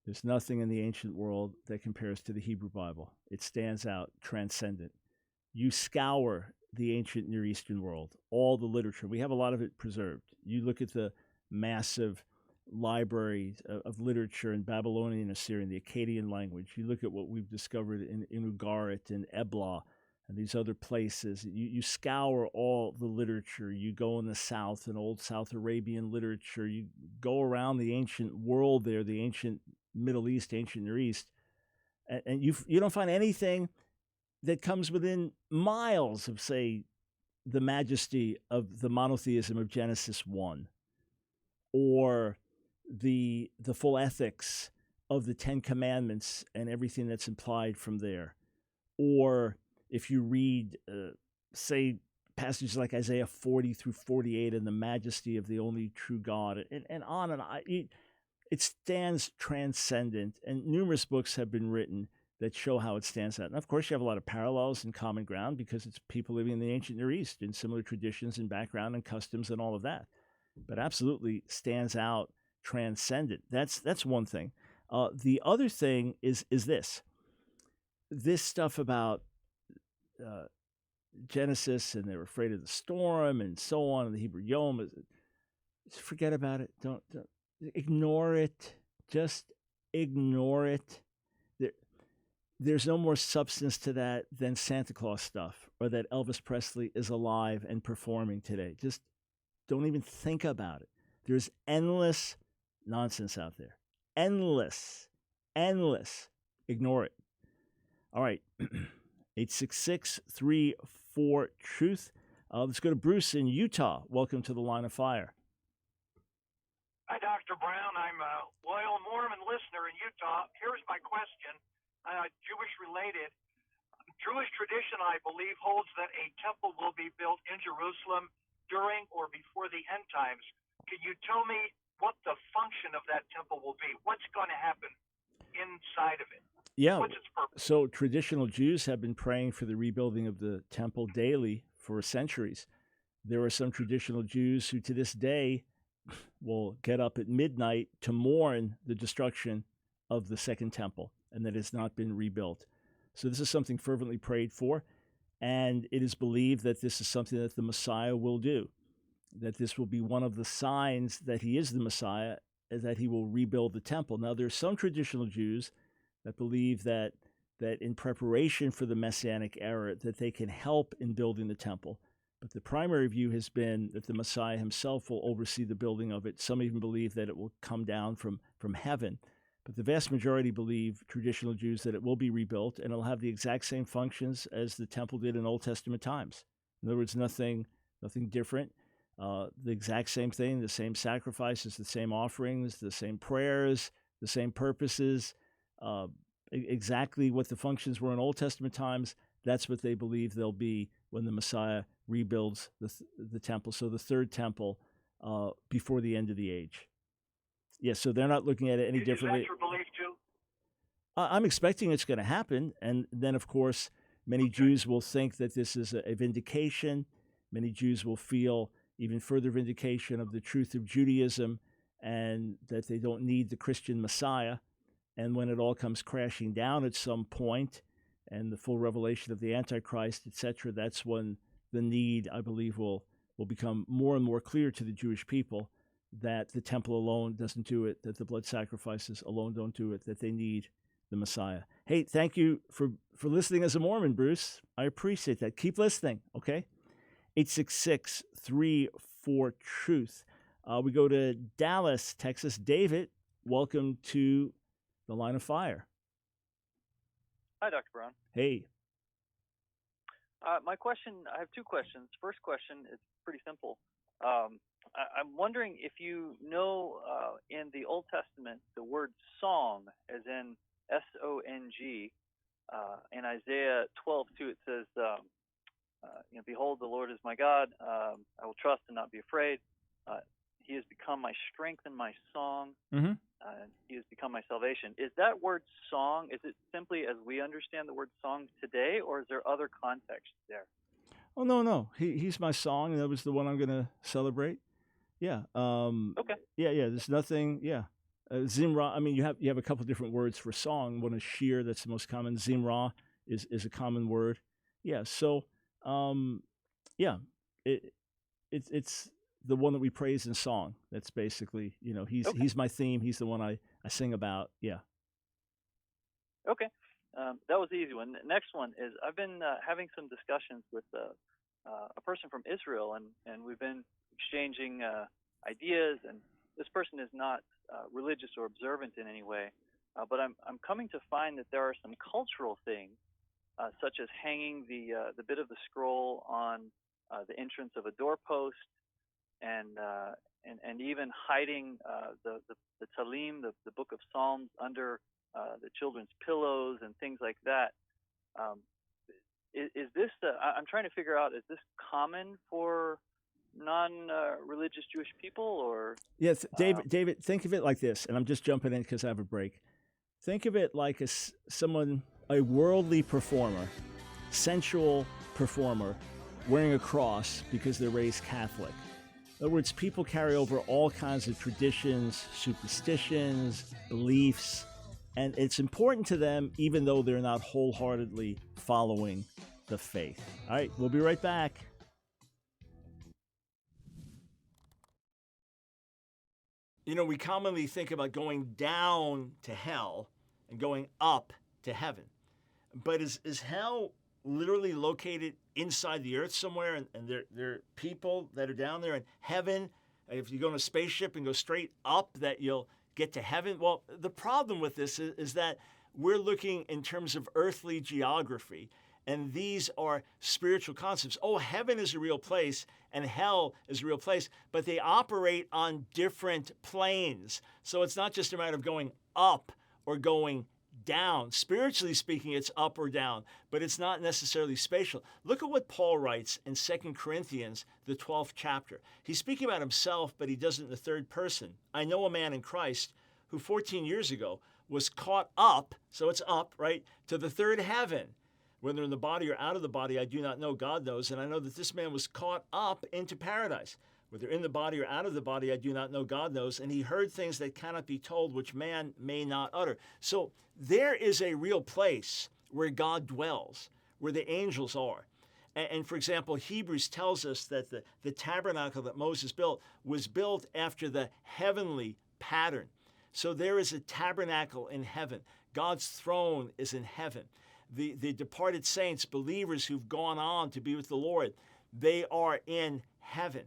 there's nothing in the ancient world that compares to the Hebrew Bible. It stands out, transcendent. You scour the ancient Near Eastern world, all the literature. We have a lot of it preserved. You look at the massive library of literature in Babylonian, Assyrian, the Akkadian language. You look at what we've discovered in Ugarit and Ebla and these other places. You scour all the literature. You go in the South and old South Arabian literature. You go around the ancient world there, the ancient Middle East, ancient Near East, and you don't find anything that comes within miles of, say, the majesty of the monotheism of Genesis 1, or the full ethics of the Ten Commandments and everything that's implied from there. Or if you read, say, passages like Isaiah 40 through 48 and the majesty of the only true God, and on and on. It stands transcendent, and numerous books have been written that show how it stands out. And of course, you have a lot of parallels and common ground because it's people living in the ancient Near East in similar traditions and background and customs and all of that. But absolutely stands out, transcendent. That's one thing. The other thing is this stuff about Genesis, and they're afraid of the storm and so on, and the Hebrew Yom. Forget about it. Don't ignore it. Just ignore it. There's no more substance to that than Santa Claus stuff, or that Elvis Presley is alive and performing today. Just don't even think about it. There's endless nonsense out there. Endless. Ignore it. All right. 866-34-TRUTH. Let's go to Bruce in Utah. Welcome to the Line of Fire. Hi, Dr. Brown. I'm a loyal Mormon listener in Utah. Here's my question, Jewish-related. Jewish tradition, I believe, holds that a temple will be built in Jerusalem during or before the end times. Can you tell me what the function of that temple will be? What's going to happen inside of it? Yeah. What's its purpose? So traditional Jews have been praying for the rebuilding of the temple daily for centuries. There are some traditional Jews who to this day will get up at midnight to mourn the destruction of the second temple and that it's not been rebuilt. So this is something fervently prayed for, and it is believed that this is something that the Messiah will do, that this will be one of the signs that he is the Messiah, that he will rebuild the temple. Now, there are some traditional Jews that believe that in preparation for the Messianic era, that they can help in building the temple. But the primary view has been that the Messiah himself will oversee the building of it. Some even believe that it will come down from heaven. But the vast majority believe, traditional Jews, that it will be rebuilt and it'll have the exact same functions as the temple did in Old Testament times. In other words, nothing different. The exact same thing, the same sacrifices, the same offerings, the same prayers, the same purposes, exactly what the functions were in Old Testament times. That's what they believe they'll be when the Messiah rebuilds the temple. So the third temple before the end of the age. Yes, so they're not looking at it any differently. Is that your belief too? I'm expecting it's going to happen. And then, of course, many Jews will think that this is a vindication. Many Jews will feel even further vindication of the truth of Judaism and that they don't need the Christian Messiah. And when it all comes crashing down at some point and the full revelation of the Antichrist, etc., that's when the need, I believe, will become more and more clear to the Jewish people that the temple alone doesn't do it, that the blood sacrifices alone don't do it, that they need the Messiah. Hey, thank you for listening as a Mormon, Bruce. I appreciate that. Keep listening, okay? 866-34-TRUTH. We go to Dallas, Texas. David, welcome to the Line of Fire. Hi, Dr. Brown. Hey. My question, I have two questions. First question is pretty simple. I'm wondering if you know in the Old Testament the word song, as in S-O-N-G. In Isaiah 12:2, it says, behold, the Lord is my God. I will trust and not be afraid. He has become my strength and my song. Mm-hmm. He has become my salvation. Is that word song, is it simply as we understand the word song today, or is there other context there? Oh, no. He's my song, and that was the one I'm going to celebrate. Yeah. Okay. Yeah. There's nothing. Yeah. Zimra. I mean, you have a couple different words for song. One is shir. That's the most common. Zimra is a common word. Yeah. So, it's the one that we praise in song. That's basically, he's my theme. He's the one I sing about. Yeah. Okay. That was the easy one. The next one is I've been having some discussions with a person from Israel, and we've been exchanging ideas, and this person is not religious or observant in any way, but I'm coming to find that there are some cultural things, such as hanging the bit of the scroll on the entrance of a doorpost, and even hiding the Talim, the book of Psalms, under the children's pillows and things like that. Is this? I'm trying to figure out: is this common for non-religious Jewish people, or? Yes, David. Think of it like this, and I'm just jumping in because I have a break. Think of it like a worldly performer, sensual performer, wearing a cross because they're raised Catholic. In other words, people carry over all kinds of traditions, superstitions, beliefs, and it's important to them even though they're not wholeheartedly following the faith. All right, we'll be right back. We commonly think about going down to hell and going up to heaven. But is hell literally located inside the earth somewhere, and there are people that are down there in heaven? If you go on a spaceship and go straight up, that you'll get to heaven? Well, the problem with this is that we're looking in terms of earthly geography, and these are spiritual concepts. Oh, heaven is a real place, and hell is a real place, but they operate on different planes. So it's not just a matter of going up or going down. Spiritually speaking, it's up or down, but it's not necessarily spatial. Look at what Paul writes in 2 Corinthians, the 12th chapter. He's speaking about himself, but he does it in the third person. I know a man in Christ who 14 years ago was caught up, so it's up, right, to the third heaven. Whether in the body or out of the body, I do not know. God knows. And I know that this man was caught up into paradise. Whether in the body or out of the body, I do not know. God knows. And he heard things that cannot be told, which man may not utter. So there is a real place where God dwells, where the angels are. And for example, Hebrews tells us that the tabernacle that Moses built was built after the heavenly pattern. So there is a tabernacle in heaven. God's throne is in heaven. The departed saints, believers who've gone on to be with the Lord, They are in heaven.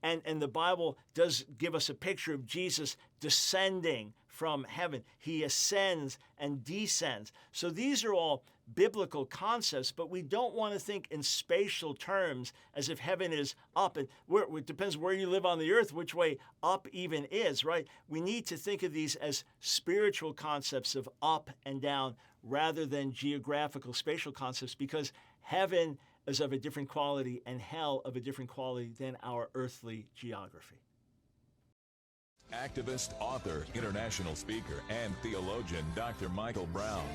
And the Bible does give us a picture of Jesus descending from heaven. He ascends and descends. So these are all biblical concepts, but we don't want to think in spatial terms as if heaven is up. And it depends where you live on the earth, which way up even is, right? We need to think of these as spiritual concepts of up and down rather than geographical spatial concepts, because heaven is of a different quality and hell of a different quality than our earthly geography. Activist, author, international speaker, and theologian Dr. Michael Brown.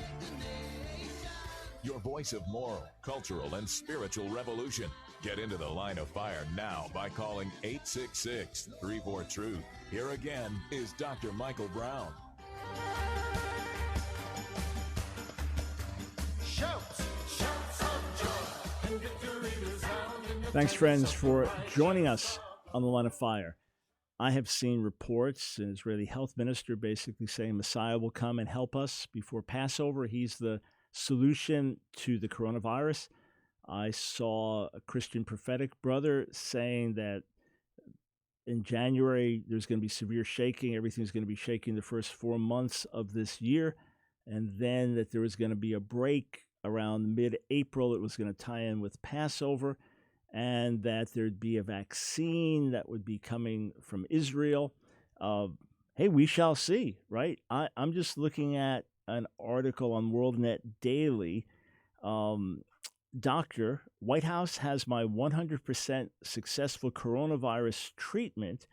Your voice of moral, cultural, and spiritual revolution. Get into the line of fire now by calling 866-34-TRUTH. Here again is Dr. Michael Brown. Thanks, friends, for joining us on the Line of Fire. I have seen reports, an Israeli health minister basically saying Messiah will come and help us before Passover. He's the solution to the coronavirus. I saw a Christian prophetic brother saying that in January there's going to be severe shaking. Everything's going to be shaking the first 4 months of this year, and then that there was going to be a break around mid-April. It was going to tie in with Passover, and that there'd be a vaccine that would be coming from Israel. Hey, we shall see, right? I'm just looking at an article on WorldNet Daily. Doctor, White House has my 100% successful coronavirus treatment.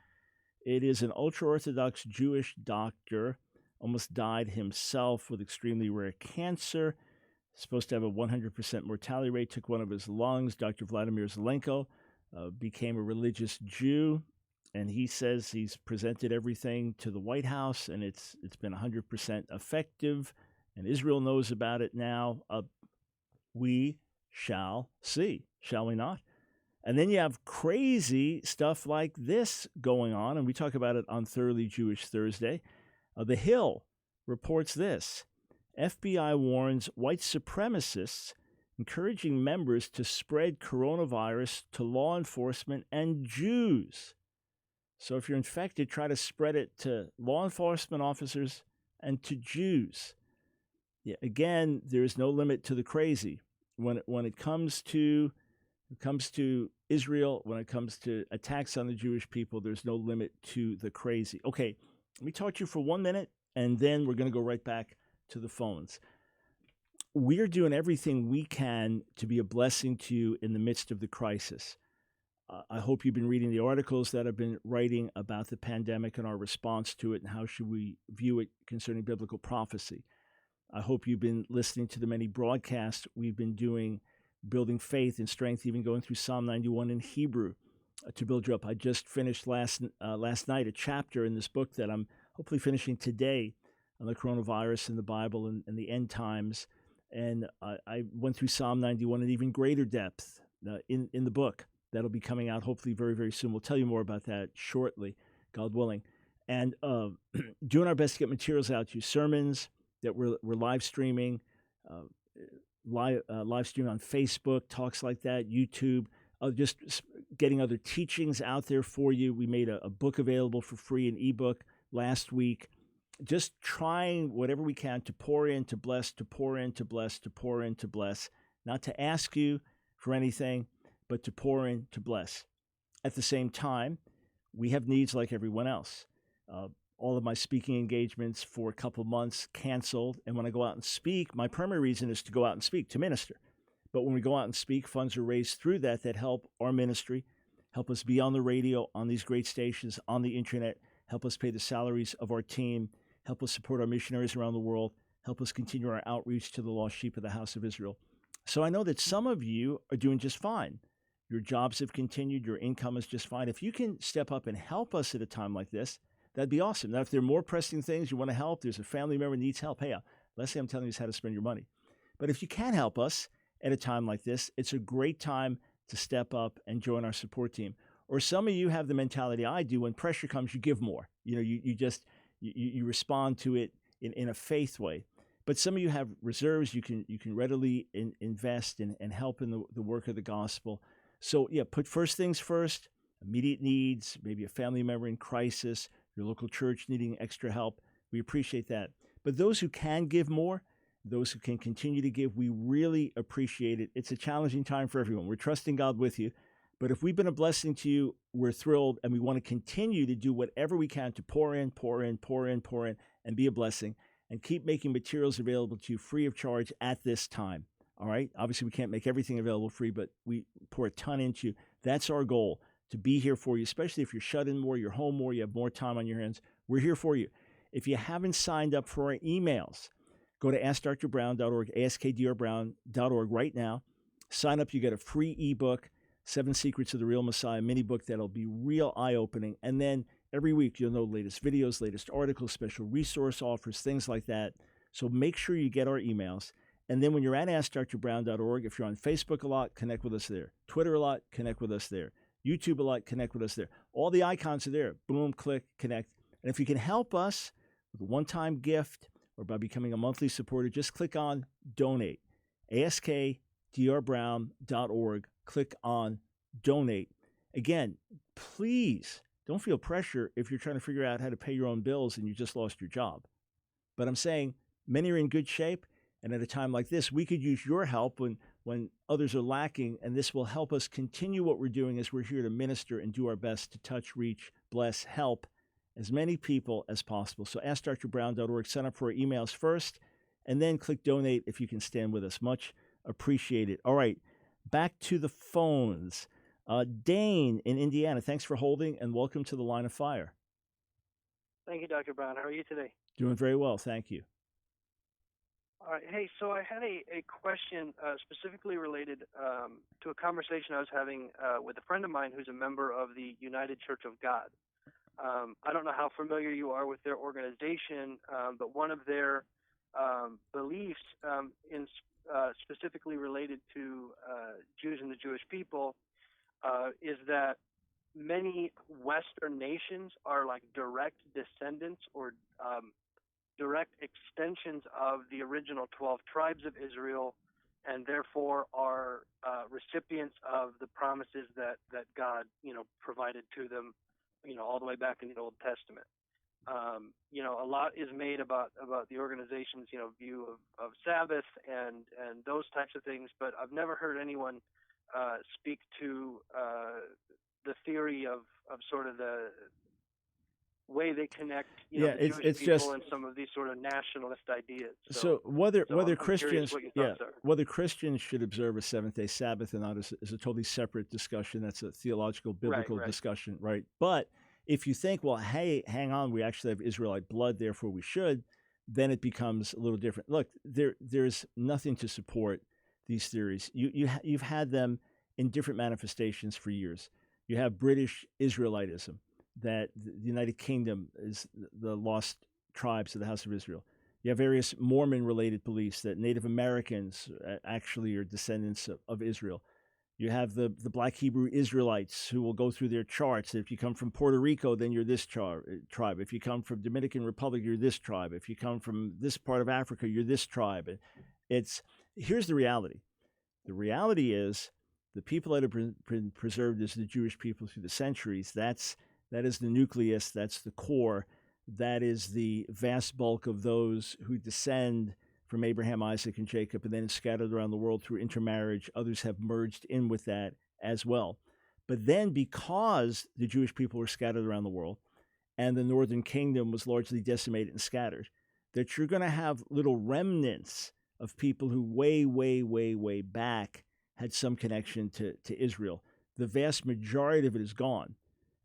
It is an ultra-Orthodox Jewish doctor, almost died himself with extremely rare cancer. Supposed to have a 100% mortality rate, took one of his lungs. Dr. Vladimir Zelenko became a religious Jew, and he says he's presented everything to the White House, and it's been 100% effective, and Israel knows about it now. We shall see, shall we not? And then you have crazy stuff like this going on, and we talk about it on Thoroughly Jewish Thursday. The Hill reports this. FBI warns white supremacists encouraging members to spread coronavirus to law enforcement and Jews. So if you're infected, try to spread it to law enforcement officers and to Jews. Yeah, again, there is no limit to the crazy. When it comes to Israel, when it comes to attacks on the Jewish people, there's no limit to the crazy. Okay, let me talk to you for 1 minute, and then we're going to go right back to the phones. We're doing everything we can to be a blessing to you in the midst of the crisis. I hope you've been reading the articles that I've been writing about the pandemic and our response to it and how should we view it concerning biblical prophecy. I hope you've been listening to the many broadcasts we've been doing, building faith and strength, even going through Psalm 91 in Hebrew to build you up. I just finished last night a chapter in this book that I'm hopefully finishing today on the coronavirus in the Bible and the end times. And I went through Psalm 91 in even greater depth in the book. That'll be coming out hopefully very, very soon. We'll tell you more about that shortly, God willing. And doing our best to get materials out to you, sermons that we're live streaming, live streaming on Facebook, talks like that, YouTube, just getting other teachings out there for you. We made a book available for free, an ebook last week. Just trying whatever we can to pour in, to bless, to pour in, to bless, to pour in, to bless, not to ask you for anything, but to pour in, to bless. At the same time, we have needs like everyone else. All of my speaking engagements for a couple months canceled. And when I go out and speak, my primary reason is to go out and speak, to minister. But when we go out and speak, funds are raised through that help our ministry, help us be on the radio, on these great stations, on the internet, help us pay the salaries of our team, help us support our missionaries around the world, help us continue our outreach to the lost sheep of the house of Israel. So I know that some of you are doing just fine. Your jobs have continued, your income is just fine. If you can step up and help us at a time like this, that'd be awesome. Now, if there are more pressing things you want to help, there's a family member who needs help, hey, let's say I'm telling you how to spend your money. But if you can help us at a time like this, it's a great time to step up and join our support team. Or some of you have the mentality I do, when pressure comes, you give more. You respond to it in a faith way. But some of you have reserves. You can readily invest and help in the work of the gospel. So, yeah, put first things first, immediate needs, maybe a family member in crisis, your local church needing extra help. We appreciate that. But those who can give more, those who can continue to give, we really appreciate it. It's a challenging time for everyone. We're trusting God with you. But if we've been a blessing to you, we're thrilled, and we want to continue to do whatever we can to pour in, and be a blessing, and keep making materials available to you free of charge at this time. All right? Obviously, we can't make everything available free, but we pour a ton into you. That's our goal, to be here for you, especially if you're shut in more, you're home more, you have more time on your hands. We're here for you. If you haven't signed up for our emails, go to AskDrBrown.org, AskDrBrown.org right now. Sign up. You get a free ebook, 7 Secrets of the Real Messiah mini book that'll be real eye-opening. And then every week you'll know latest videos, latest articles, special resource offers, things like that. So make sure you get our emails. And then when you're at AskDrBrown.org, if you're on Facebook a lot, connect with us there. Twitter a lot, connect with us there. YouTube a lot, connect with us there. All the icons are there. Boom, click, connect. And if you can help us with a one-time gift or by becoming a monthly supporter, just click on Donate. AskDrBrown.org. Click on Donate. Again, please don't feel pressure if you're trying to figure out how to pay your own bills and you just lost your job. But I'm saying many are in good shape, and at a time like this, we could use your help when others are lacking, and this will help us continue what we're doing as we're here to minister and do our best to touch, reach, bless, help as many people as possible. So AskDrBrown.org, sign up for our emails first, and then click Donate if you can stand with us. Much appreciated. All right. Back to the phones. Dane in Indiana, thanks for holding, and welcome to the Line of Fire. Thank you, Dr. Brown. How are you today? Doing very well, thank you. All right. Hey, so I had a question specifically related to a conversation I was having with a friend of mine who's a member of the United Church of God. I don't know how familiar you are with their organization, but one of their beliefs specifically related to Jews and the Jewish people is that many Western nations are like direct descendants or direct extensions of the original 12 tribes of Israel, and therefore are recipients of the promises that God, provided to them, all the way back in the Old Testament. A lot is made about the organization's, view of Sabbath and those types of things, but I've never heard anyone speak to the theory of sort of the way they connect, the Jewish it's people just, and some of these sort of nationalist ideas. So whether I'm Christians, curious what your thoughts are. whether Christians should observe a seventh-day Sabbath or not is a totally separate discussion. That's a theological, biblical discussion, right? But if you think, well, hey, hang on, we actually have Israelite blood, therefore we should, then it becomes a little different. Look, there's nothing to support these theories. You've had them in different manifestations for years. You have British Israelitism, that the United Kingdom is the lost tribes of the House of Israel. You have various Mormon-related beliefs that Native Americans actually are descendants of Israel. You have the Black Hebrew Israelites who will go through their charts. If you come from Puerto Rico, then you're this tribe. If you come from Dominican Republic, you're this tribe. If you come from this part of Africa, you're this tribe. Here's the reality. The reality is the people that have been preserved as the Jewish people through the centuries, that is the nucleus, that's the core, that is the vast bulk of those who descend from Abraham, Isaac, and Jacob, and then scattered around the world through intermarriage. Others have merged in with that as well. But then because the Jewish people were scattered around the world, and the northern kingdom was largely decimated and scattered, that you're going to have little remnants of people who way, way, way, way back had some connection to Israel. The vast majority of it is gone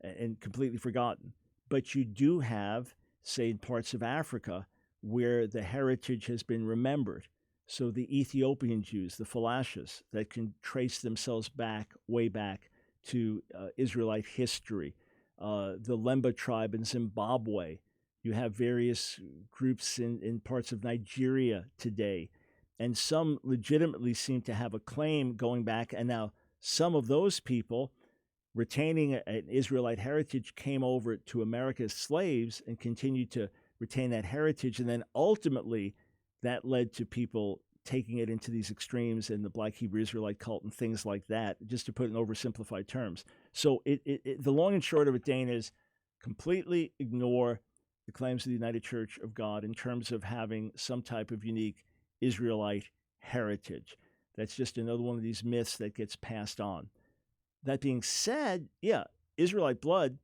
and completely forgotten. But you do have, say, in parts of Africa, where the heritage has been remembered. So the Ethiopian Jews, the Falashas, that can trace themselves back, way back to Israelite history. The Lemba tribe in Zimbabwe. You have various groups in parts of Nigeria today. And some legitimately seem to have a claim going back. And now some of those people retaining an Israelite heritage came over to America as slaves and continued to retain that heritage. And then ultimately that led to people taking it into these extremes and the Black Hebrew Israelite cult and things like that, just to put it in oversimplified terms. So the long and short of it, Dane, is completely ignore the claims of the United Church of God in terms of having some type of unique Israelite heritage. That's just another one of these myths that gets passed on. That being said, yeah, Israelite blood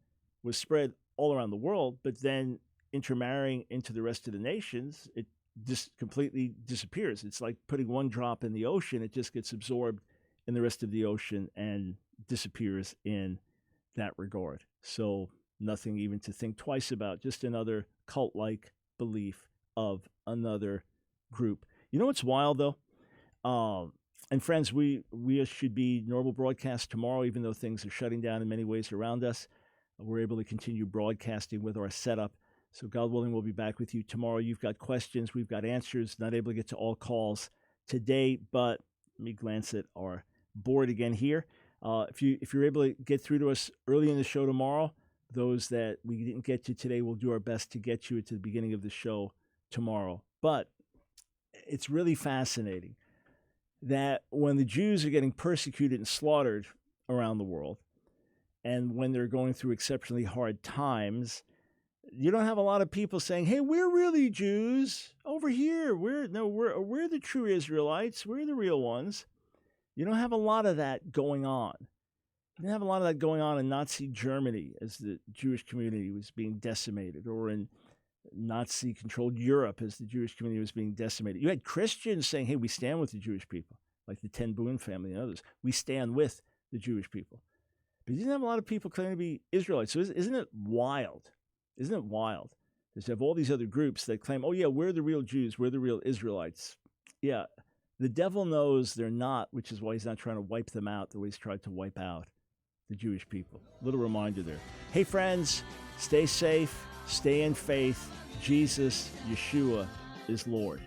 was spread all around the world, but then intermarrying into the rest of the nations, it just completely disappears. It's like putting one drop in the ocean. It just gets absorbed in the rest of the ocean and disappears in that regard. So nothing even to think twice about, just another cult-like belief of another group. You know what's wild, though? And friends, we should be normal broadcast tomorrow, even though things are shutting down in many ways around us. We're able to continue broadcasting with our setup. So God willing, we'll be back with you tomorrow. You've got questions, we've got answers. Not able to get to all calls today, but let me glance at our board again here. If you're able to get through to us early in the show tomorrow, those that we didn't get to today, we'll do our best to get you at the beginning of the show tomorrow. But it's really fascinating that when the Jews are getting persecuted and slaughtered around the world, and when they're going through exceptionally hard times, you don't have a lot of people saying, hey, we're really Jews over here. We're the true Israelites. We're the real ones. You don't have a lot of that going on. You don't have a lot of that going on in Nazi Germany as the Jewish community was being decimated, or in Nazi-controlled Europe as the Jewish community was being decimated. You had Christians saying, hey, we stand with the Jewish people, like the Ten Boom family and others. We stand with the Jewish people. But you didn't have a lot of people claiming to be Israelites. So isn't it wild? Isn't it wild? There's have all these other groups that claim, oh, yeah, we're the real Jews. We're the real Israelites. Yeah, the devil knows they're not, which is why he's not trying to wipe them out the way he's tried to wipe out the Jewish people. Little reminder there. Hey, friends, stay safe, stay in faith. Jesus, Yeshua, is Lord.